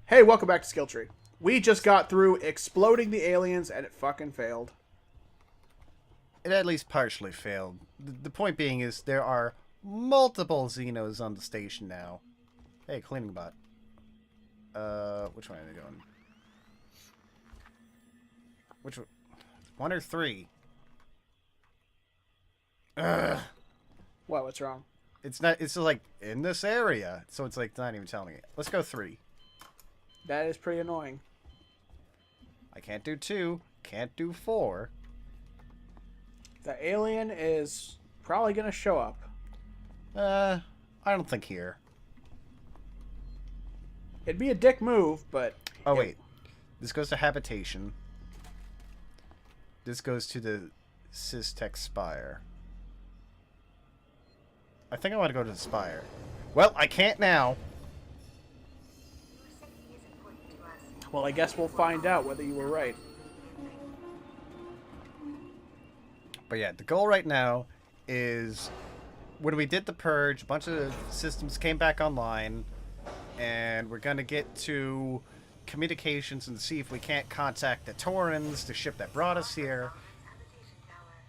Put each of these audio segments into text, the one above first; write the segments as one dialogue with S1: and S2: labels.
S1: Hey, welcome back to SkillTree. We just got through exploding the aliens and it fucking failed.
S2: It at least partially failed. The point being is there are multiple Xenos on the station now. Hey, cleaning bot. Which one are they going? Which one? One or three? Ugh.
S1: What, what's wrong?
S2: It's not. It's just like in this area, so it's like not even telling me. Let's go three.
S1: That is pretty annoying.
S2: I can't do two. Can't do four.
S1: The alien is probably gonna show up.
S2: I don't think here.
S1: It'd be a dick move, but...
S2: Oh, wait. This goes to habitation. This goes to the Systech Spire. I think I want to go to the Spire. Well, I can't now.
S1: Well, I guess we'll find out whether you were right.
S2: But yeah, the goal right now is when we did the purge, a bunch of systems came back online, and we're going to get to communications and see if we can't contact the Taurans, the ship that brought us here,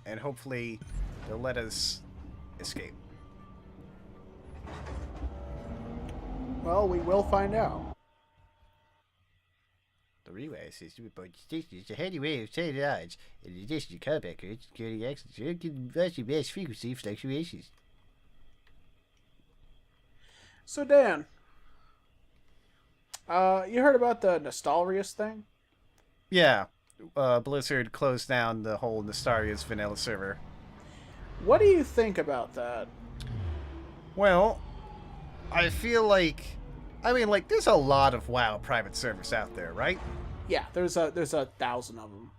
S2: and hopefully they'll let us escape.
S1: Well, we will find out.
S2: The relay system about station is a handy way of setting odds. In addition to combat currents, security access can vastly match frequency fluctuations.
S1: So, Dan, you heard about the Nostalrius thing?
S2: Yeah, Blizzard closed down the whole Nostalrius vanilla server.
S1: What do you think about that?
S2: Well, I feel like, there's a lot of WoW private servers out there, right?
S1: Yeah, there's a 1,000 of them.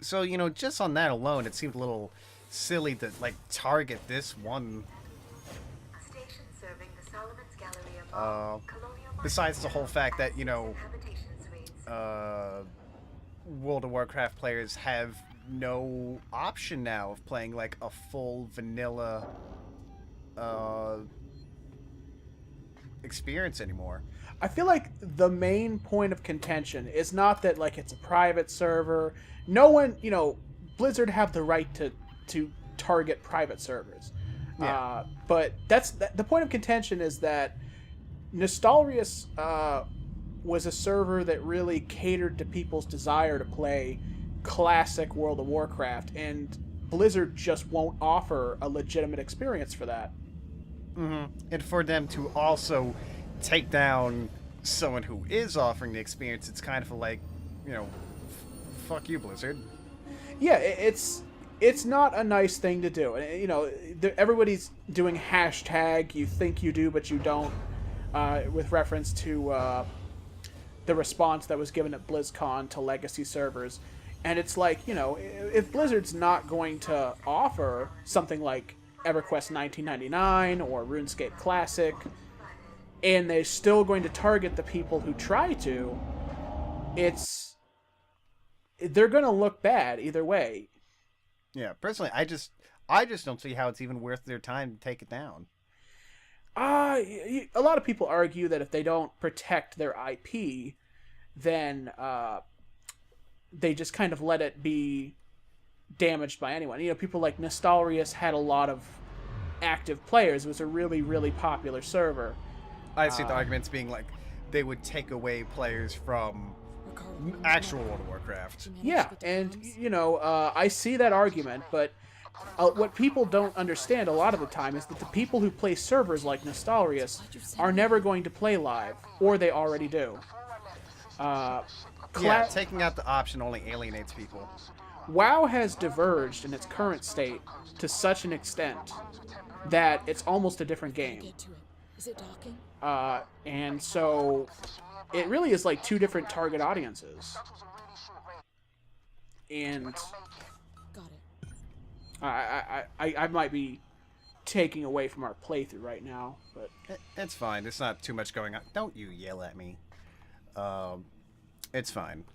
S2: So, just on that alone, it seemed a little silly to, target this one.
S3: Station serving the Solomon's Gallery of
S2: Besides the whole fact that, World of Warcraft players have no option now of playing, a full vanilla, experience anymore.
S1: I feel like the main point of contention is not that it's a private server. No one, Blizzard have the right to target private servers.
S2: Yeah.
S1: But the point of contention is that Nostalrius was a server that really catered to people's desire to play classic World of Warcraft, and Blizzard just won't offer a legitimate experience for that.
S2: Mm-hmm. And for them to also take down someone who is offering the experience, it's kind of fuck you, Blizzard.
S1: Yeah, it's not a nice thing to do. Everybody's doing hashtag you think you do but you don't, with reference to the response that was given at BlizzCon to legacy servers. And it's if Blizzard's not going to offer something like EverQuest 1999 or RuneScape Classic, and they're still going to target the people who try to, they're going to look bad either way.
S2: Yeah, personally, I just don't see how it's even worth their time to take it down.
S1: A lot of people argue that if they don't protect their IP, then they just kind of let it be damaged by anyone. People like Nostalrius had a lot of active players. It was a really, really popular server.
S2: I see the arguments being they would take away players from actual World of Warcraft.
S1: Yeah, and I see that argument, but what people don't understand a lot of the time is that the people who play servers like Nostalrius are never going to play live, or they already do.
S2: Taking out the option only alienates people.
S1: WoW has diverged in its current state to such an extent that it's almost a different game.
S4: Is it docking?
S1: And so it really is two different target audiences. And
S4: Got it.
S1: I might be taking away from our playthrough right now, but
S2: It's fine. There's not too much going on. Don't you yell at me. It's fine.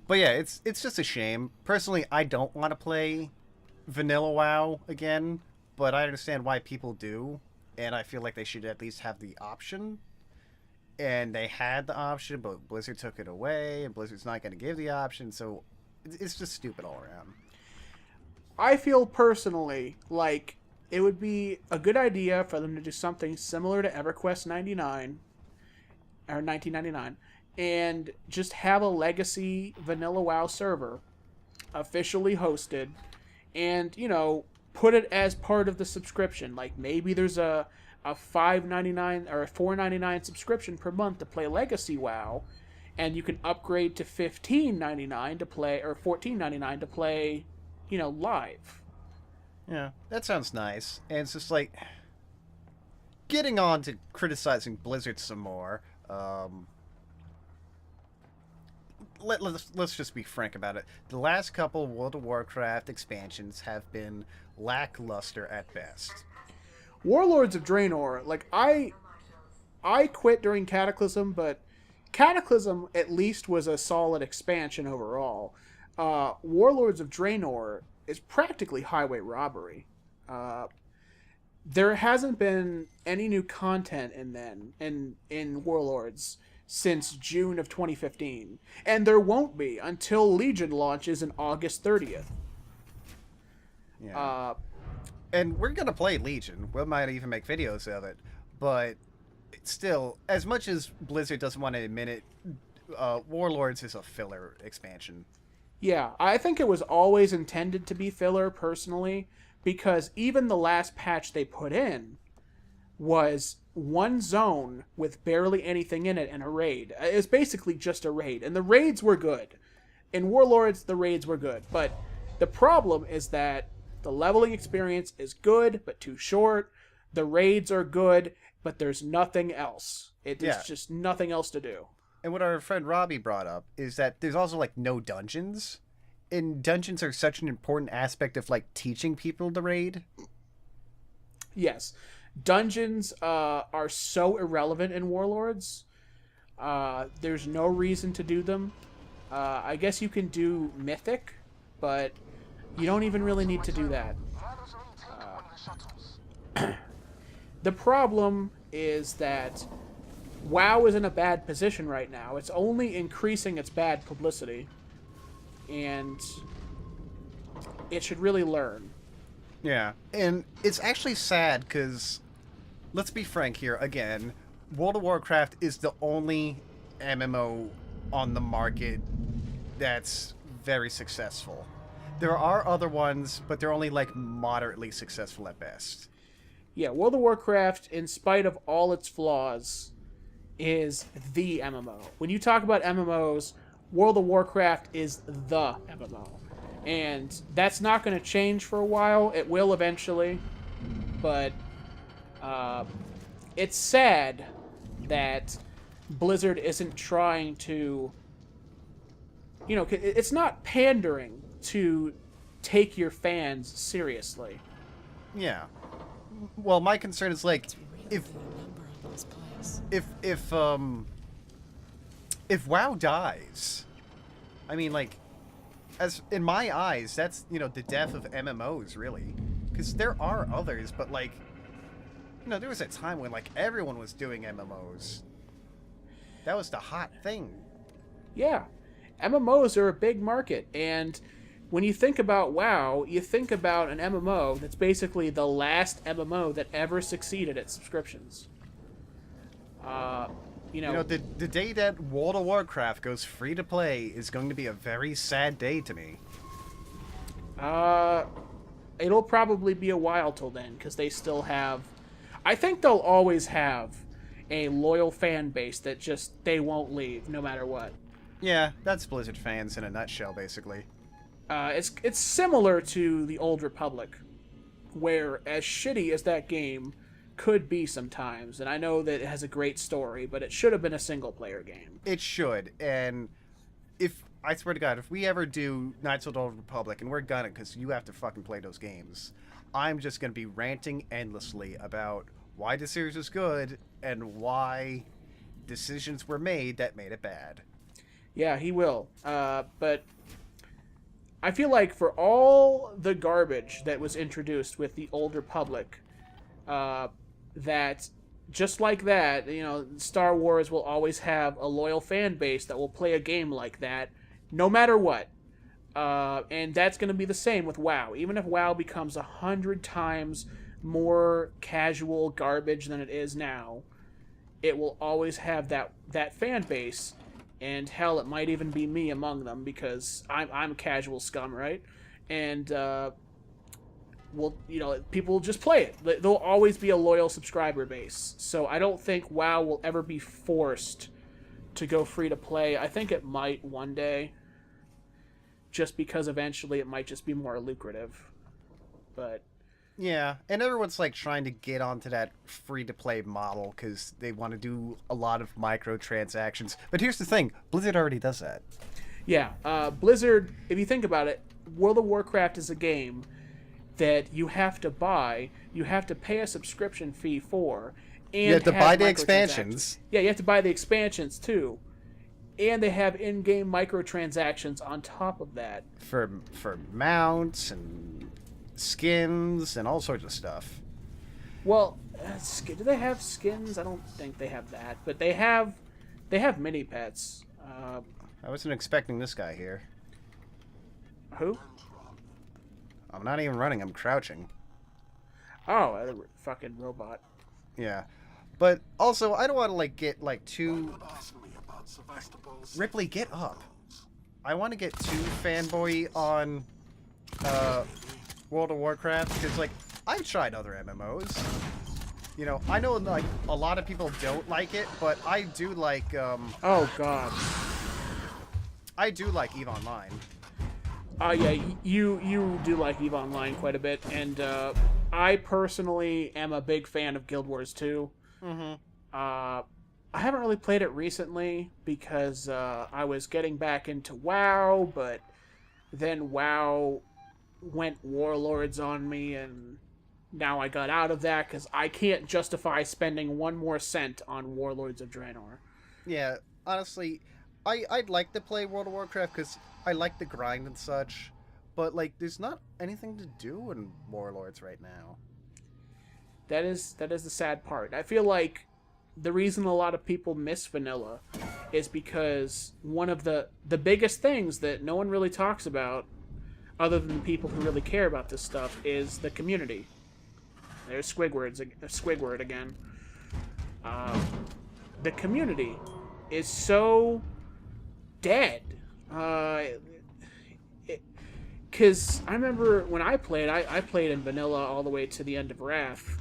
S2: But yeah, it's just a shame. Personally, I don't want to play vanilla WoW again, but I understand why people do, and I feel like they should at least have the option. and they had the option, but Blizzard took it away, and Blizzard's not going to give the option, so it's just stupid all around.
S1: I feel personally like it would be a good idea for them to do something similar to EverQuest 99 or 1999 and just have a legacy vanilla WoW server officially hosted and, put it as part of the subscription. Like maybe there's a $5.99 or a $4.99 subscription per month to play Legacy WoW, and you can upgrade to $15.99 to play, or $14.99 to play, live.
S2: Yeah, that sounds nice. And it's just like getting on to criticizing Blizzard some more. Let's just be frank about it. The last couple World of Warcraft expansions have been lackluster at best.
S1: Warlords of Draenor, like I quit during Cataclysm, but Cataclysm at least was a solid expansion overall. Warlords of Draenor is practically highway robbery. There hasn't been any new content in Warlords since June of 2015, and there won't be until Legion launches in August 30th.
S2: Yeah. And we're gonna play Legion. We might even make videos of it, but still, as much as Blizzard doesn't want to admit it, Warlords is a filler expansion.
S1: Yeah, I think it was always intended to be filler, personally, because even the last patch they put in was one zone with barely anything in it and a raid. It was basically just a raid, and the raids were good. In Warlords, the raids were good, but the problem is that the leveling experience is good, but too short. The raids are good, but there's nothing else. There's just nothing else to do.
S2: And what our friend Robbie brought up is that there's also, like, no dungeons. And dungeons are such an important aspect of, like, teaching people to raid.
S1: Yes. Dungeons are so irrelevant in Warlords. There's no reason to do them. I guess you can do Mythic, but you don't even really need to do that. The problem is that WoW is in a bad position right now. It's only increasing its bad publicity, and it should really learn.
S2: Yeah, and it's actually sad because, let's be frank here again, World of Warcraft is the only MMO on the market that's very successful. There are other ones, but they're only, like, moderately successful at best.
S1: Yeah, World of Warcraft, in spite of all its flaws, is the MMO. When you talk about MMOs, World of Warcraft is the MMO. And that's not going to change for a while. It will eventually. But it's sad that Blizzard isn't trying to... it's not pandering to take your fans seriously.
S2: Yeah. Well, my concern is, like, if WoW dies, I mean, like, as in my eyes, that's, the death of MMOs, really. Because there are others, but, like, there was a time when, like, everyone was doing MMOs. That was the hot thing.
S1: Yeah. MMOs are a big market, and when you think about WoW, you think about an MMO that's basically the last MMO that ever succeeded at subscriptions.
S2: The day that World of Warcraft goes free to play is going to be a very sad day to me.
S1: It'll probably be a while till then, because they still have... I think they'll always have a loyal fan base that just, they won't leave, no matter what.
S2: Yeah, that's Blizzard fans in a nutshell, basically.
S1: It's similar to the Old Republic, where as shitty as that game could be sometimes, and I know that it has a great story, but it should have been a single-player game.
S2: It should, and I swear to God, if we ever do Knights of the Old Republic, and we're gonna, because you have to fucking play those games, I'm just gonna be ranting endlessly about why the series is good, and why decisions were made that made it bad.
S1: Yeah, he will. But I feel like for all the garbage that was introduced with the Old Republic, that just like that, Star Wars will always have a loyal fan base that will play a game like that, no matter what. And that's going to be the same with WoW. Even if WoW becomes 100 times more casual garbage than it is now, it will always have that fan base. And hell, it might even be me among them because I'm casual scum, right? And people will just play it. There'll always be a loyal subscriber base. So I don't think WoW will ever be forced to go free to play. I think it might one day, just because eventually it might just be more lucrative. But
S2: Yeah, and everyone's like trying to get onto that free-to-play model because they want to do a lot of microtransactions. But here's the thing, Blizzard already does that.
S1: yeah, Blizzard, if you think about it, World of Warcraft is a game that you have to buy, you have to pay a subscription fee for, and
S2: You have to buy the
S1: microtransactions.
S2: expansions.
S1: Yeah, you have to buy the expansions too. And they have in-game microtransactions on top of that.
S2: For mounts and skins and all sorts of stuff.
S1: Well, do they have skins? I don't think they have that, but they have mini pets.
S2: I wasn't expecting this guy here.
S1: Who?
S2: I'm not even running, I'm crouching.
S1: Oh, a fucking robot.
S2: Yeah. But also, I don't want to like get like too... Ripley, get up. I want to get too fanboy on World of Warcraft because like I've tried other MMOs. I know like a lot of people don't like it, but I do like
S1: Oh god.
S2: I do like EVE Online.
S1: Yeah, you do like EVE Online quite a bit, and I personally am a big fan of Guild Wars 2.
S2: Mm-hmm.
S1: I haven't really played it recently because I was getting back into WoW, but then WoW went Warlords on me, and now I got out of that because I can't justify spending one more cent on Warlords of Draenor.
S2: Yeah, honestly, I'd like to play World of Warcraft because I like the grind and such, but like there's not anything to do in Warlords right now.
S1: That is the sad part. I feel like the reason a lot of people miss vanilla is because one of the biggest things that no one really talks about, other than the people who really care about this stuff, is the community. There's Squidward again. The community is so dead. Because I remember when I played, I played in vanilla all the way to the end of Wrath.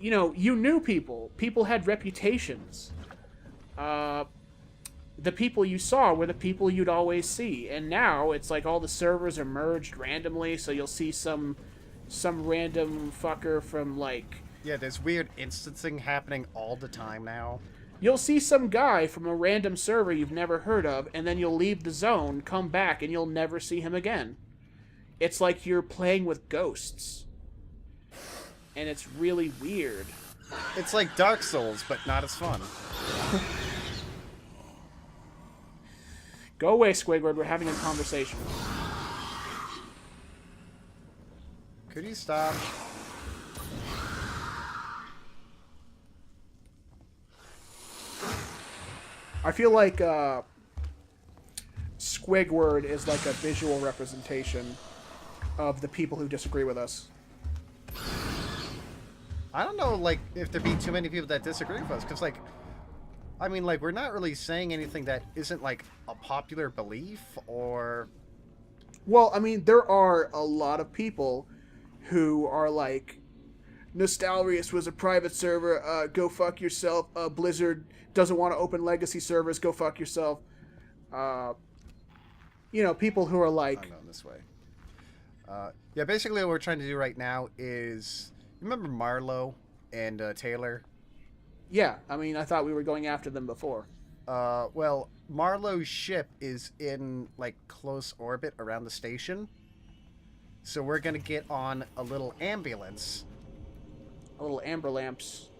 S1: You knew people. People had reputations. The people you saw were the people you'd always see. And now it's like all the servers are merged randomly, so you'll see some random fucker from like...
S2: Yeah, there's weird instancing happening all the time now.
S1: You'll see some guy from a random server you've never heard of, and then you'll leave the zone, come back, and you'll never see him again. It's like you're playing with ghosts. And it's really weird.
S2: It's like Dark Souls, but not as fun.
S1: Go away, Squidward. We're having a conversation.
S2: Could you stop?
S1: I feel like Squidward is like a visual representation of the people who disagree with us.
S2: I don't know, like, if there be too many people that disagree with us, because, like, I mean, like, we're not really saying anything that isn't, like, a popular belief, or...
S1: Well, I mean, there are a lot of people who are like, Nostalrius was a private server, go fuck yourself, Blizzard doesn't want to open legacy servers, go fuck yourself. People who are like...
S2: I'm going this way. Yeah, basically what we're trying to do right now is... Remember Marlowe and Taylor?
S1: Yeah, I mean, I thought we were going after them before.
S2: Well, Marlowe's ship is in, like, close orbit around the station. So we're gonna get on a little ambulance.
S1: A little amber lamps.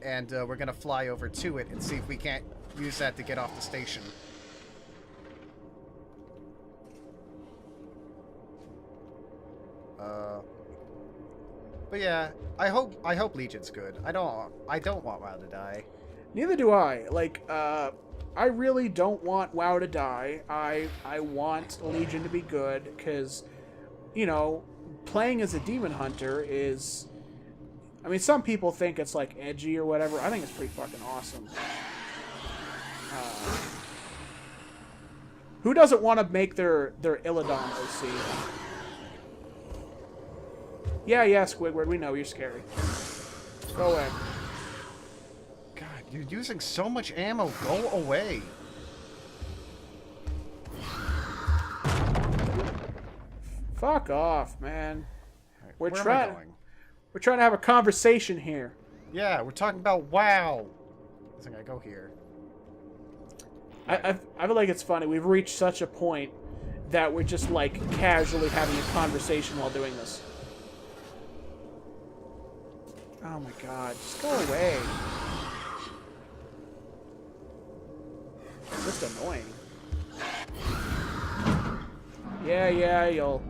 S2: And we're gonna fly over to it and see if we can't use that to get off the station. But yeah, I hope Legion's good. I don't want WoW to die.
S1: Neither do I. Like, I really don't want WoW to die. I want Legion to be good because, you know, playing as a demon hunter is. I mean, some people think it's like edgy or whatever. I think it's pretty fucking awesome. Who doesn't want to make their Illidan OC? Yeah, Squidward, we know you're scary. Go away.
S2: God, you're using so much ammo. Go away.
S1: Fuck off, man.
S2: Right,
S1: We're
S2: where am I
S1: trying.
S2: going?
S1: We're trying to have a conversation here.
S2: Yeah, we're talking about WoW. I think I go here.
S1: I feel like it's funny. We've reached such a point that we're just like casually having a conversation while doing this. Oh my god, just go away. It's just annoying. Yeah, you'll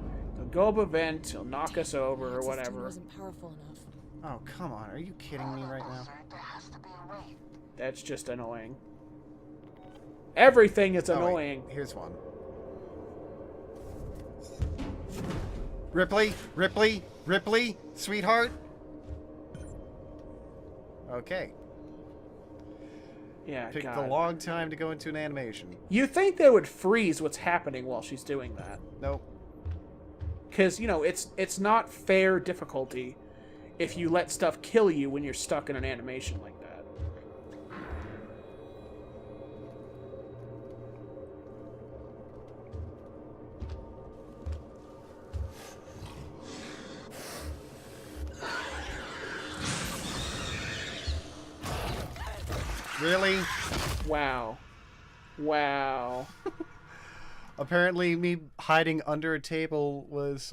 S1: go up a vent, you'll knock us over or
S4: The system
S1: whatever.
S4: wasn't powerful enough.
S2: Oh, come on. Are you kidding me right now?
S1: That's just annoying. Everything is
S2: Oh, wait,
S1: annoying.
S2: here's one. Ripley, sweetheart. Okay.
S1: Yeah,
S2: Picked
S1: God.
S2: a long time to go into an animation.
S1: You think they would freeze what's happening while she's doing that?
S2: Nope.
S1: Because, you know, it's not fair difficulty if you let stuff kill you when you're stuck in an animation like that.
S2: Really?
S1: Wow.
S2: Apparently, me hiding under a table was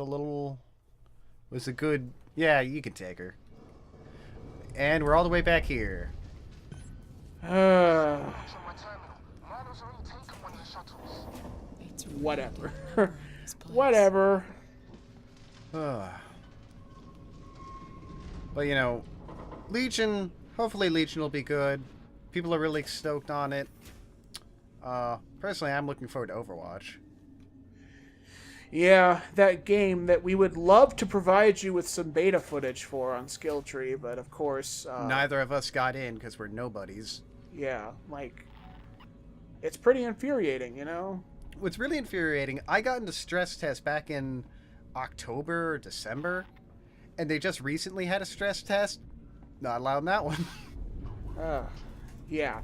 S2: a good. Yeah, you can take her. And we're all the way back here.
S4: It's
S1: Whatever.
S4: this place.
S1: Whatever.
S2: But you know, Legion. Hopefully, Legion will be good. People are really stoked on it. Personally, I'm looking forward to Overwatch.
S1: Yeah, that game that we would love to provide you with some beta footage for on SkillTree, but of course...
S2: Neither of us got in because we're nobodies.
S1: Yeah, like... It's pretty infuriating, you know?
S2: What's really infuriating, I got into stress test back in October or December, and they just recently had a stress test. Not allowed in that one.
S1: Yeah.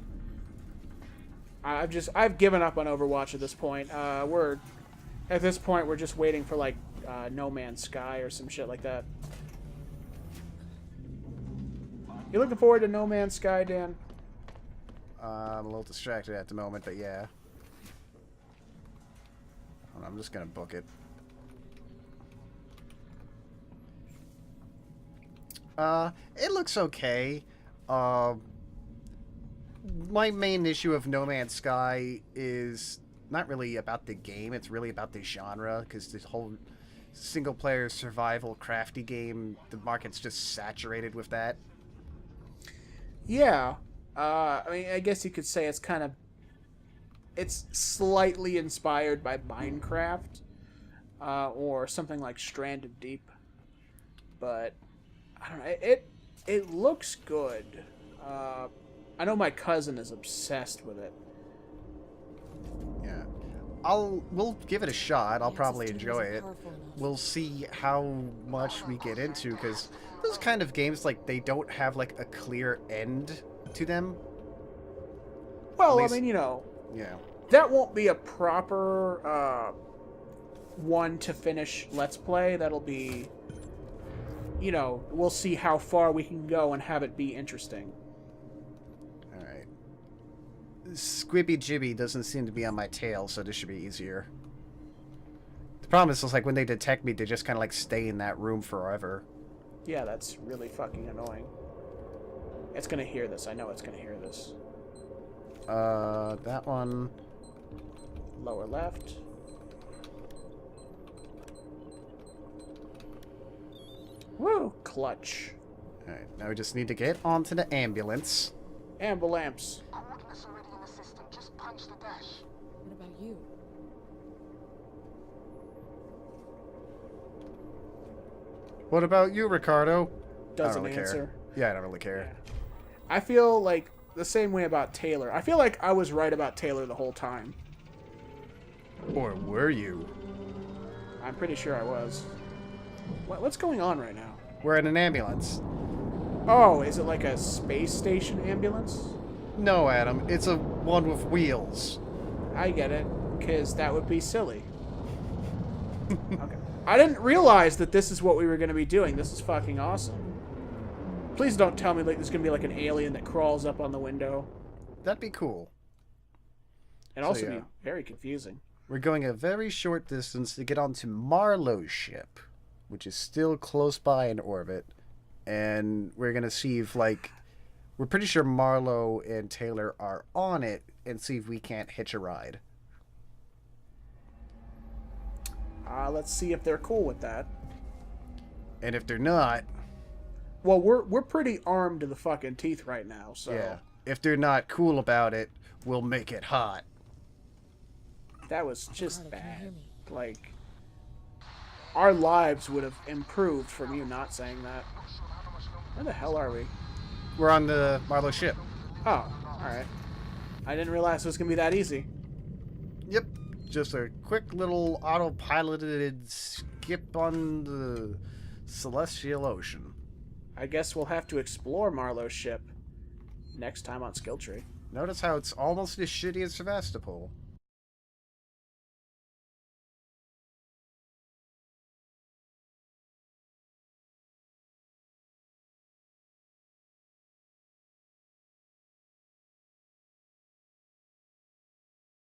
S1: I've given up on Overwatch at this point. At this point, we're just waiting for, like, No Man's Sky or some shit like that. You looking forward to No Man's Sky, Dan?
S2: I'm a little distracted at the moment, but yeah. Hold on, I'm just gonna book it. It looks okay. My main issue of No Man's Sky is not really about the game, it's really about the genre, because this whole single-player survival crafty game, the market's just saturated with that.
S1: Yeah. I mean, I guess you could say it's slightly inspired by Minecraft, or something like Stranded Deep. But, I don't know, it looks good. I know my cousin is obsessed with it.
S2: Yeah. We'll give it a shot. I'll
S4: The
S2: probably
S4: system
S2: enjoy
S4: wasn't
S2: it.
S4: powerful enough.
S2: We'll see how much we get into, because those kind of games, like, they don't have, like, a clear end to them.
S1: Well,
S2: At least-
S1: I mean, you know,
S2: Yeah.
S1: that won't be a proper one to finish Let's Play. That'll be, you know, we'll see how far we can go and have it be interesting.
S2: Alright. Squibby Jibby doesn't seem to be on my tail, so this should be easier. The problem is, like, when they detect me, they just kind of, like, stay in that room forever.
S1: Yeah, that's really fucking annoying. It's gonna hear this. I know it's gonna hear this.
S2: That one...
S1: Lower left. Woo! clutch.
S2: Alright, now we just need to get onto the ambulance.
S1: Ambulance.
S5: Coordinates already in the system. Just punch the dash.
S4: What about you?
S2: What about you, Ricardo?
S1: Doesn't
S2: really
S1: answer.
S2: care. Yeah, I don't really care.
S1: I feel like the same way about Taylor. I feel like I was right about Taylor the whole time.
S2: Or were you?
S1: I'm pretty sure I was. What's going on right now?
S2: We're in an ambulance.
S1: Oh, is it like a space station ambulance?
S2: No, Adam, it's a one with wheels.
S1: I get it, because that would be silly. Okay. I didn't realize that this is what we were going to be doing. This is fucking awesome. Please don't tell me like there's going to be like an alien that crawls up on the window.
S2: That'd be cool.
S1: It'd
S2: So,
S1: also
S2: yeah.
S1: be very confusing.
S2: We're going a very short distance to get onto Marlowe's ship, which is still close by in orbit. And we're going to see if, like, we're pretty sure Marlowe and Taylor are on it and see if we can't hitch a ride.
S1: Let's see if they're cool with that.
S2: And if they're not,
S1: Well, we're pretty armed to the fucking teeth right now, so
S2: yeah, if they're not cool about it, we'll make it hot.
S1: that was just
S4: Ricardo, can you hear
S1: bad.
S4: me?
S1: Like, our lives would have improved from you not saying that. Where the hell are we?
S2: We're on the Marlowe ship.
S1: Oh, alright. I didn't realize it was going to be that easy.
S2: Yep, just a quick little autopiloted skip on the celestial ocean.
S1: I guess we'll have to explore Marlowe's ship next time on SkillTree.
S2: Notice how it's almost as shitty as Sevastopol.